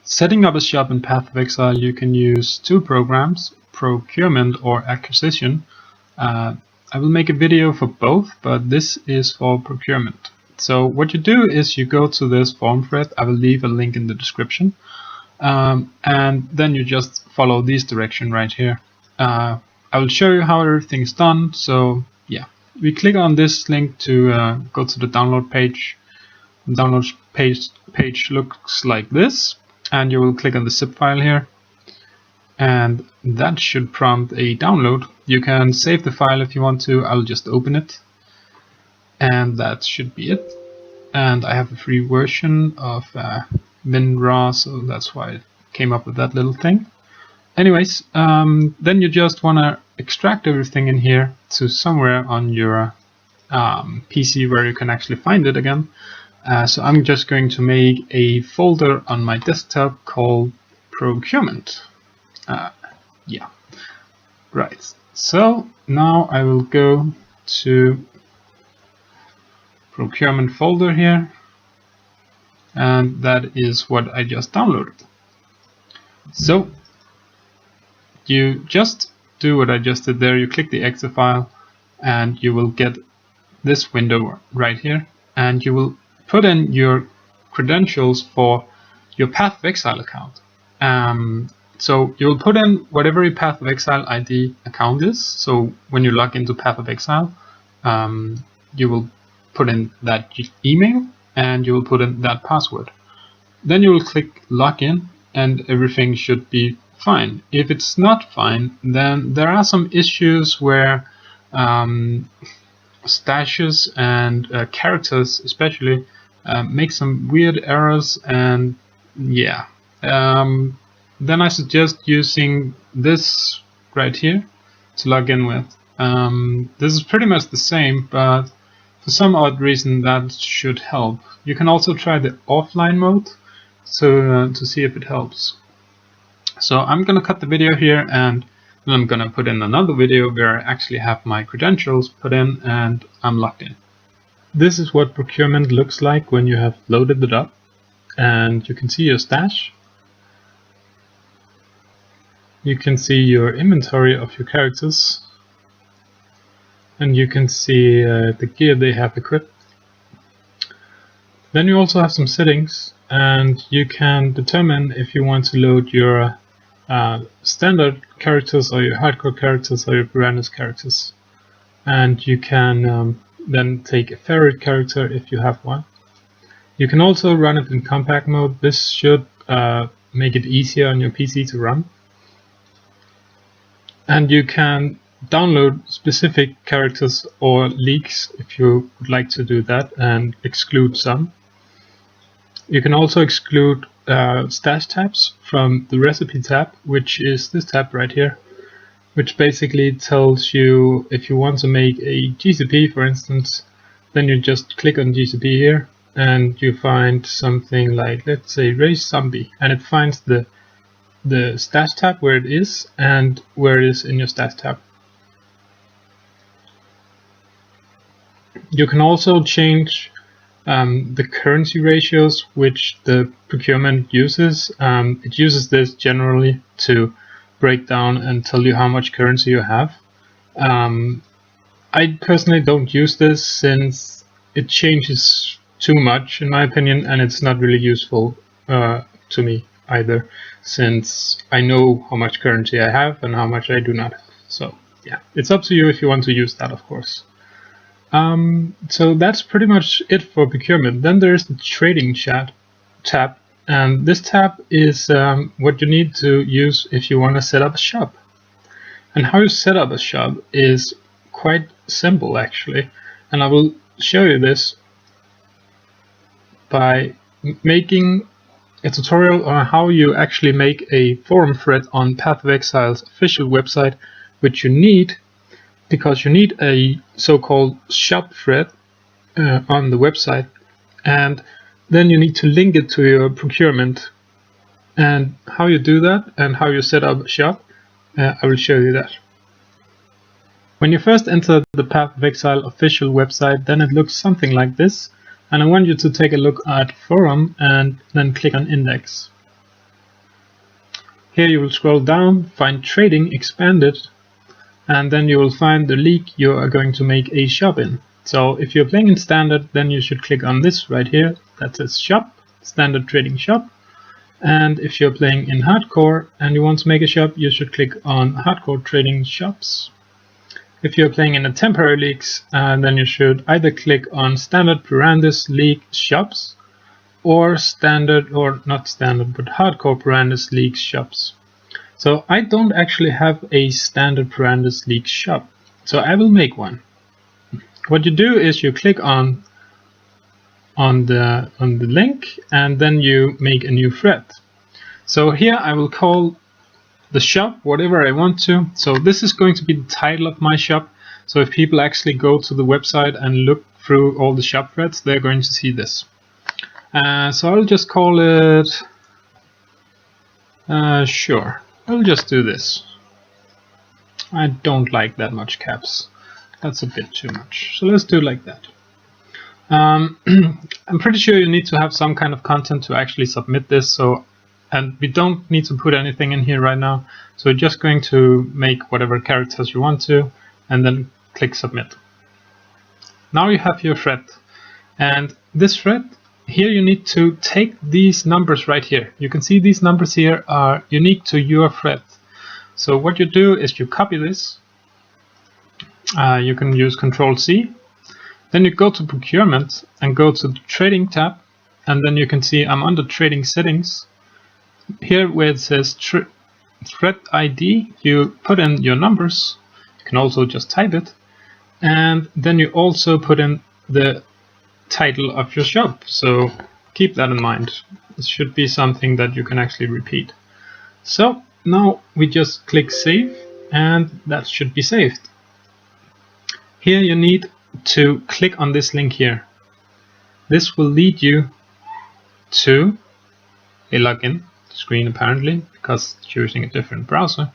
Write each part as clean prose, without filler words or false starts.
Setting up a shop in Path of Exile, you can use two programs, Procurement or Acquisition. I will make a video for both, but this is for Procurement. So what you do is you go to this forum thread. I will leave a link in the description, and then you just follow this direction right here. I will show you how everything is done. So yeah, we click on this link to go to the download page. The download page looks like this, and you will click on the zip file here, and that should prompt a download. You can save the file if you want to. I'll just open it, and that should be it. And I have a free version of WinRAR, so that's why it came up with that little thing. Anyways, then you just want to extract everything in here to somewhere on your PC where you can actually find it again. So I'm just going to make a folder on my desktop called Procurement. Yeah, right. So now I will go to Procurement folder here, and that is what I just downloaded. So you just do what I just did there. You click the Exile file, and you will get this window right here, and you will put in your credentials for your Path of Exile account. So you will put in whatever your Path of Exile ID account is. So when you log into Path of Exile, you will put in that email and you will put in that password. Then you will click login, and everything should be fine. If it's not fine, then there are some issues where stashes and characters especially make some weird errors, and yeah, then I suggest using this right here to log in with. This is pretty much the same, but for some odd reason that should help. You can also try the offline mode to see if it helps. So I'm gonna cut the video here, and then I'm gonna put in another video where I actually have my credentials put in and I'm logged in. This is what Procurement looks like when you have loaded it up, and you can see your stash. You can see your inventory of your characters, and you can see the gear they have equipped. Then you also have some settings, and you can determine if you want to load your standard characters or your hardcore characters or your Piranhas characters. And you can then take a favorite character if you have one. You can also run it in compact mode. This should make it easier on your PC to run. And you can download specific characters or leaks if you would like to do that, and exclude some. You can also exclude stash tabs from the recipe tab, which is this tab right here, which basically tells you if you want to make a GCP, for instance. Then you just click on GCP here, and you find something like, let's say, race zombie, and it finds the stash tab where it is and where it is in your stash tab. You can also change the currency ratios which the Procurement uses. It uses this generally to break down and tell you how much currency you have. I personally don't use this since it changes too much in my opinion, and it's not really useful to me either, since I know how much currency I have and how much I do not have. So yeah, it's up to you if you want to use that, of course. So that's pretty much it for Procurement. Then there's the Trading Chat tab, and this tab is what you need to use if you want to set up a shop. And how you set up a shop is quite simple actually, and I will show you this by making a tutorial on how you actually make a forum thread on Path of Exile's official website, which you need because you need a so-called shop thread on the website, and then you need to link it to your Procurement. And how you do that and how you set up a shop, I will show you that. When you first enter the Path of Exile official website, then it looks something like this, and I want you to take a look at forum and then click on index. Here you will scroll down, find trading expanded, and then you will find the league you are going to make a shop in. So if you're playing in standard, then you should click on this right here that says shop, standard trading shop. And if you're playing in hardcore and you want to make a shop, you should click on hardcore trading shops. If you're playing in the temporary leagues, then you should either click on standard Pirandis league shops or standard, or not standard, but hardcore Pirandis league shops. So I don't actually have a standard Pirandis league shop, so I will make one. What you do is you click on the link and then you make a new thread. So here I will call the shop whatever I want to. So this is going to be the title of my shop. So if people actually go to the website and look through all the shop threads, they're going to see this. So I'll just call it, sure, I'll just do this. I don't like that much caps. That's a bit too much. So let's do it like that. I'm pretty sure you need to have some kind of content to actually submit this. And we don't need to put anything in here right now. So we're just going to make whatever characters you want to, and then click submit. Now you have your thread. And this thread, here you need to take these numbers right here. You can see these numbers here are unique to your thread. So what you do is you copy this. You can use Control-C. Then you go to Procurement and go to the Trading tab. And then you can see I'm under Trading Settings. Here where it says Thread ID, you put in your numbers. You can also just type it. And then you also put in the title of your shop. So keep that in mind. This should be something that you can actually repeat. So now we just click Save, and that should be saved. Here you need to click on this link here. This will lead you to a login screen apparently, because it's using a different browser.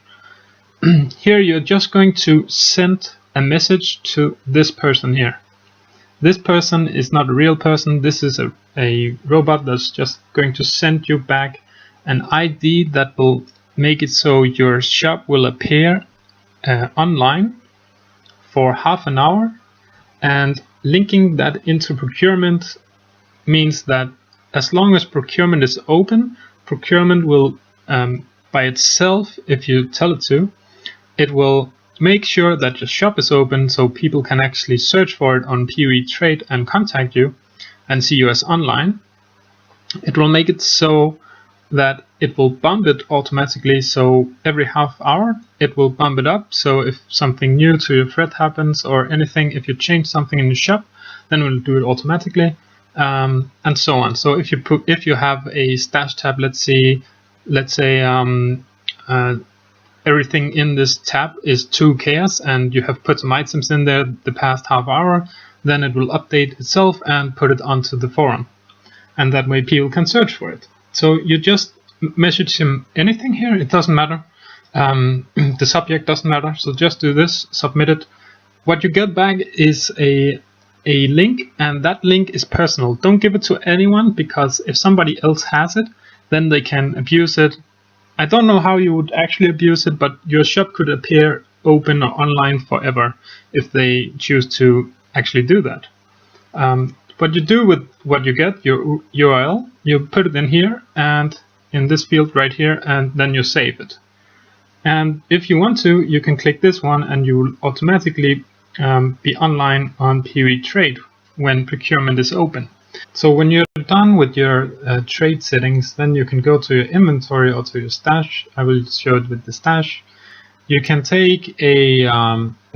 Here you're just going to send a message to this person here. This person is not a real person. This is a robot that's just going to send you back an ID that will make it so your shop will appear online for half an hour, and linking that into Procurement means that as long as Procurement is open, Procurement will by itself, if you tell it to, it will make sure that your shop is open so people can actually search for it on PoE Trade and contact you and see you as online. It will make it so that it will bump it automatically, so every half hour it will bump it up. So if something new to your thread happens or anything, if you change something in the shop, then it will do it automatically, and so on. So if you have a stash tab, let's say everything in this tab is 2 chaos and you have put some items in there the past half hour, then it will update itself and put it onto the forum, and that way people can search for it. So you just message him anything here, it doesn't matter. The subject doesn't matter, so just do this, submit it. What you get back is a link, and that link is personal. Don't give it to anyone, because if somebody else has it, then they can abuse it. I don't know how you would actually abuse it, but your shop could appear open or online forever if they choose to actually do that. What you do with what you get, your URL, you put it in here and in this field right here, and then you save it. And if you want to, you can click this one and you will automatically be online on PoE Trade when Procurement is open. So when you're done with your trade settings, then you can go to your inventory or to your stash. I will show it with the stash. You can take a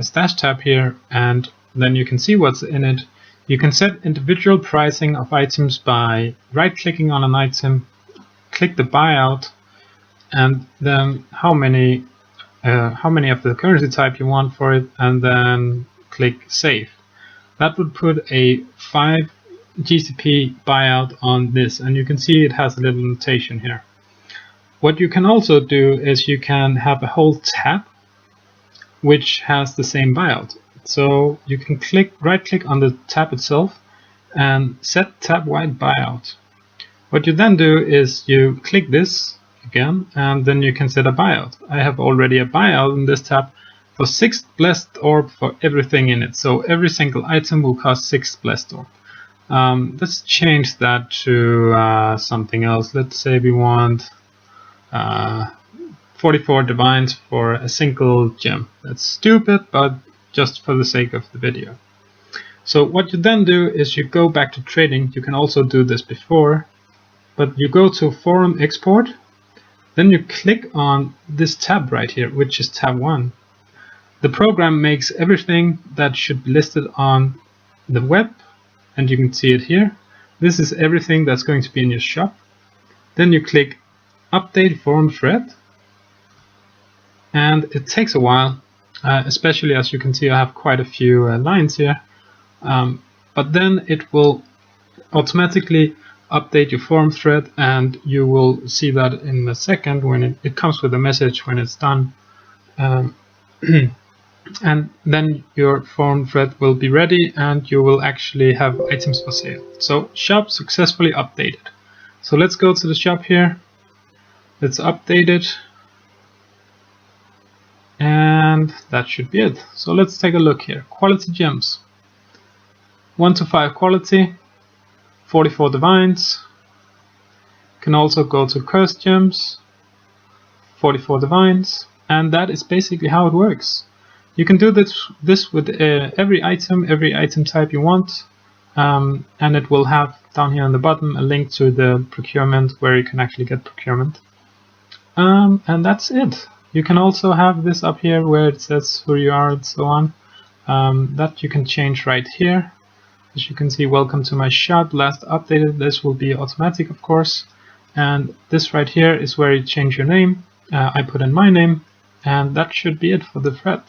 stash tab here, and then you can see what's in it. You can set individual pricing of items by right-clicking on an item, click the buyout, and then how many of the currency type you want for it, and then click save. That would put a 5 GCP buyout on this, and you can see it has a little notation here. What you can also do is you can have a whole tab which has the same buyout. So you can right-click on the tab itself and set tab-wide buyout. What you then do is you click this again, and then you can set a buyout. I have already a buyout in this tab for 6 blessed orb for everything in it. So every single item will cost 6 blessed orb. Let's change that to something else. Let's say we want 44 divines for a single gem. That's stupid, but just for the sake of the video. So what you then do is you go back to trading. You can also do this before, but you go to forum export, then you click on this tab right here, which is tab 1. The program makes everything that should be listed on the web, and you can see it here. This is everything that's going to be in your shop. Then you click update forum thread, and it takes a while, especially as you can see I have quite a few lines here, but then it will automatically update your forum thread, and you will see that in a second when it comes with a message when it's done. And then your forum thread will be ready and you will actually have items for sale. So shop successfully updated. So let's go to the shop here. Let's update it. And that should be it. So let's take a look here. Quality gems. 1 to 5 quality. 44 divines. You can also go to cursed gems. 44 divines. And that is basically how it works. You can do this with every item type you want, and it will have down here on the bottom a link to the procurement where you can actually get procurement. And that's it. You can also have this up here where it says who you are and so on. That you can change right here. As you can see, welcome to my shop, last updated. This will be automatic, of course. And this right here is where you change your name. I put in my name, and that should be it for the thread.